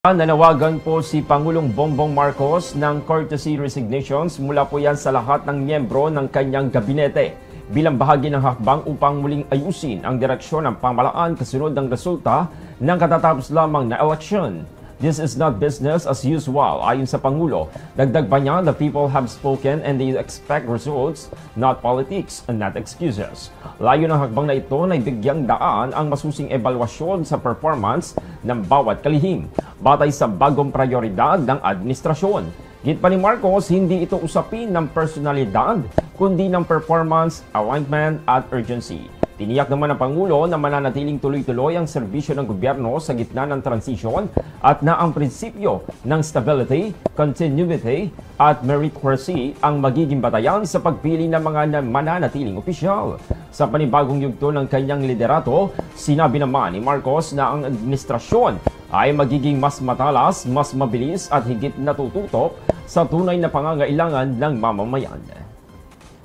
Nanawagan po si Pangulong Bongbong Marcos ng courtesy resignations mula po yan sa lahat ng miyembro ng kanyang gabinete bilang bahagi ng hakbang upang muling ayusin ang direksyon ng pamahalaan kasunod ng resulta ng katatapos lamang na eleksyon. This is not business as usual, ayon sa Pangulo. Dagdag pa niya, the people have spoken and they expect results, not politics and not excuses. Layo ng hakbang na ito na ibigyang daan ang masusing ebalwasyon sa performance ng bawat kalihim, batay sa bagong prioridad ng administrasyon. Git pa ni Marcos, hindi ito usapin ng personalidad, kundi ng performance, alignment at urgency. Tiniyak naman ng Pangulo na mananatiling tuloy-tuloy ang serbisyo ng gobyerno sa gitna ng transisyon at na ang prinsipyo ng stability, continuity at meritocracy ang magiging batayan sa pagpili ng mga mananatiling opisyal. Sa panibagong yugto ng kanyang liderato, sinabi naman ni Marcos na ang administrasyon ay magiging mas matalas, mas mabilis at higit natututok sa tunay na pangangailangan ng mamamayan.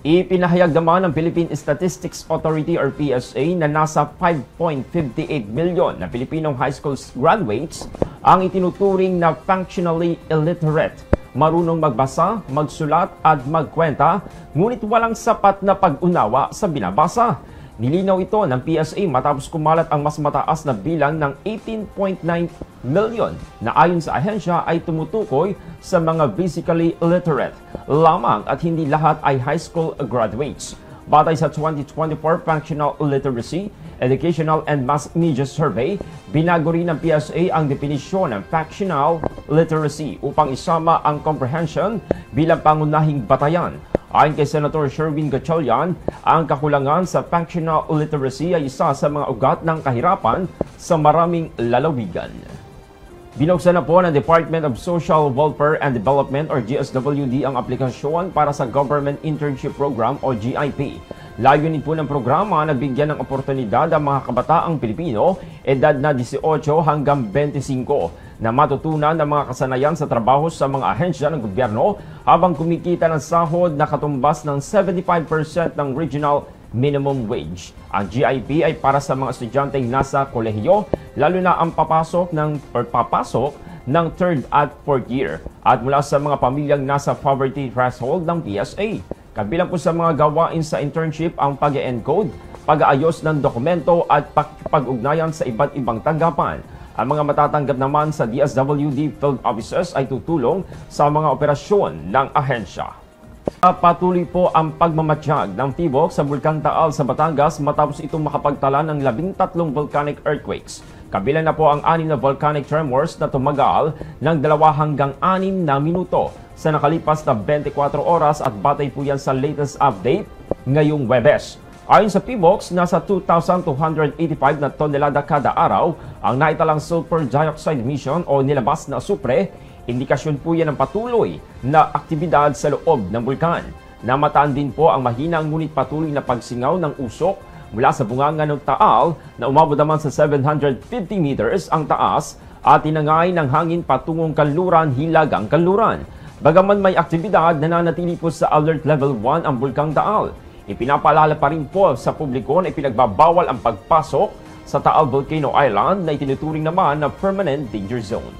Ipinahayag naman ng Philippine Statistics Authority or PSA na nasa 5.58 million na Pilipinong high school graduates ang itinuturing na functionally illiterate, marunong magbasa, magsulat at magkwenta, ngunit walang sapat na pag-unawa sa binabasa. Nilinaw ito ng PSA matapos kumalat ang mas mataas na bilang ng 18.9 million na ayon sa ahensya ay tumutukoy sa mga physically illiterate lamang at hindi lahat ay high school graduates. Batay sa 2024 Functional Literacy, Educational and Mass Media Survey, binago rin ng PSA ang definisyon ng functional literacy upang isama ang comprehension bilang pangunahing batayan. Ayon kay Senator Sherwin Gatchalian, ang kakulangan sa functional literacy ay isa sa mga ugat ng kahirapan sa maraming lalawigan. Binuksan na po ng Department of Social Welfare and Development or DSWD ang aplikasyon para sa Government Internship Program o GIP. Layunin po ng programa na bigyan ng oportunidad ang mga kabataang Pilipino edad na 18 hanggang 25 na matutunan ng mga kasanayan sa trabaho sa mga ahensya ng gobyerno habang kumikita ng sahod na katumbas ng 75% ng regional minimum wage. Ang GIP ay para sa mga estudyanteng nasa kolehiyo, lalo na ang papasok ng 3rd at 4th year at mula sa mga pamilyang nasa poverty threshold ng PSA. Kabilang po sa mga gawain sa internship ang pag-encode, pag-aayos ng dokumento at pag-ugnayan sa iba't ibang tanggapan. Ang mga matatanggap naman sa DSWD field offices ay tutulong sa mga operasyon ng ahensya. Patuloy po ang pagmamatsyag ng tibok sa Bulkang Taal sa Batangas matapos itong makapagtala ng 13 volcanic earthquakes. Kabilang na po ang 6 na volcanic tremors na tumagal ng 2 hanggang 6 na minuto sa nakalipas na 24 oras at batay po yan sa latest update ngayong Huwebes. Ayon sa PBOX, nasa 2,285 na tonelada kada araw ang naitalang sulfur dioxide emission o nilabas na asupre. Indikasyon po yan ng patuloy na aktibidad sa loob ng bulkan. Namataan din po ang mahina ngunit patuloy na pagsingaw ng usok mula sa bunganga ng Taal na umabot naman sa 750 meters ang taas at tinangay ng hangin patungong kanluran, hilagang kanluran. Bagaman may aktibidad, nananatili po sa alert level 1 ang Bulkang Taal. Ipinapaalala pa rin po sa publiko na ipinagbabawal ang pagpasok sa Taal Volcano Island na itinuturing naman na permanent danger zone.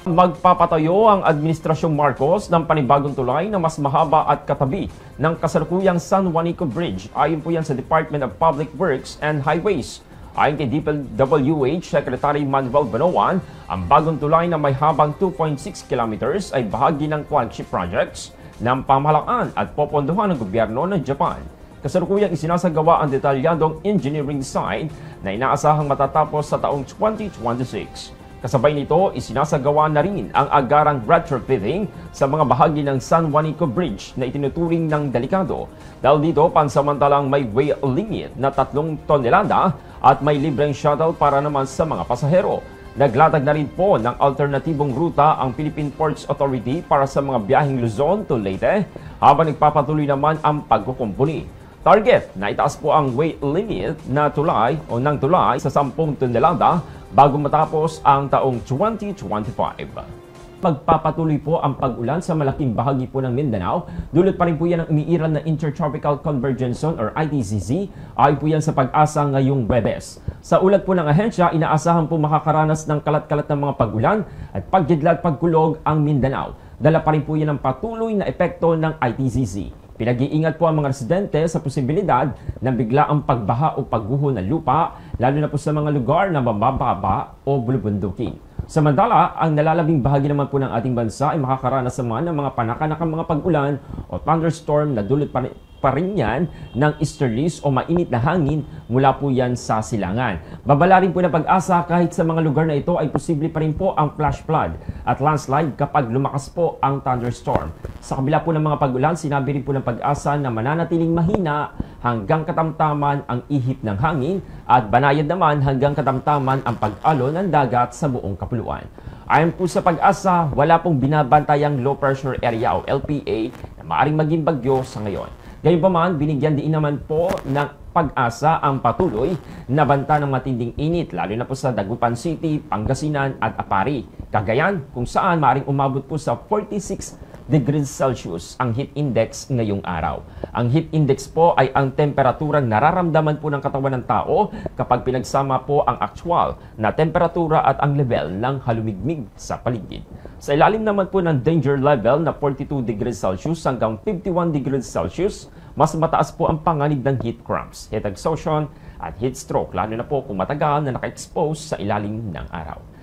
Magpapatayo ang Administrasyong Marcos ng panibagong tulay na mas mahaba at katabi ng kasalukuyang San Juanico Bridge. Ayon po yan sa Department of Public Works and Highways. Ayon kay DPWH Secretary Manuel Banoan, ang bagong tulay na may habang 2.6 kilometers ay bahagi ng flagship projects ng pamahalaan at popondohan ng gobyerno ng Japan. Kasalukuyang isinasagawa ang detalyadong engineering design na inaasahang matatapos sa taong 2026. Kasabay nito, isinasagawa na rin ang agarang retrofitting sa mga bahagi ng San Juanico Bridge na itinuturing ng delikado. Dahil dito, pansamantalang may weight limit na 3 tonelada at may libreng shuttle para naman sa mga pasahero. Naglatag na rin po ng alternatibong ruta ang Philippine Ports Authority para sa mga biyaheng Luzon to Leyte habang nagpapatuloy naman ang pagkukumpuni. Target na itaas po ang weight limit na tulay o ng tulay sa 10 tonelada bago matapos ang taong 2025. magpapatuloy po ang pag-ulan sa malaking bahagi po ng Mindanao. Dulot pa rin po yan ang umiiral na Intertropical Convergence Zone or ITCZ. Ay po yan sa pag-asa ngayong Huwebes. Sa ulat po ng ahensya, inaasahan po makakaranas ng kalat-kalat ng mga pag-ulan at pagkidlat pagkulog ang Mindanao. Dala pa rin po yan ang patuloy na epekto ng ITCZ. Pinag-iingat po ang mga residente sa posibilidad ng biglaang pagbaha o pagguho ng lupa, lalo na po sa mga lugar na mabababa o bulubundukin. Samantala, ang nalalabing bahagi naman po ng ating bansa ay makakaranas naman ng mga panakanakang mga pag-ulan o thunderstorm na dulot pa rin yan ng easterlies o mainit na hangin mula po yan sa silangan. Babala rin po na pag-asa kahit sa mga lugar na ito ay posible pa rin po ang flash flood at landslide kapag lumakas po ang thunderstorm. Sa kabila po ng mga pag-ulan, sinabi rin po ng pag-asa na mananatiling mahina hanggang katamtaman ang ihip ng hangin at banayad naman hanggang katamtaman ang pag-alon ng dagat sa buong kapuluan. Ayon po sa pag-asa, wala pong binabantayang low pressure area o LPA na maaaring maging bagyo sa ngayon. Gayunpaman, binigyan din naman po ng pag-asa ang patuloy na banta ng matinding init, lalo na po sa Dagupan City, Pangasinan at Apari, Cagayan, kung saan maaaring umabot po sa 46 degrees Celsius ang heat index ngayong araw. Ang heat index po ay ang temperaturang nararamdaman po ng katawan ng tao kapag pinagsama po ang actual na temperatura at ang level ng halumigmig sa paligid. Sa ilalim naman po ng danger level na 42 degrees Celsius hanggang 51 degrees Celsius, mas mataas po ang panganib ng heat cramps, heat exhaustion at heat stroke, lalo na po kung matagal na naka-expose sa ilalim ng araw.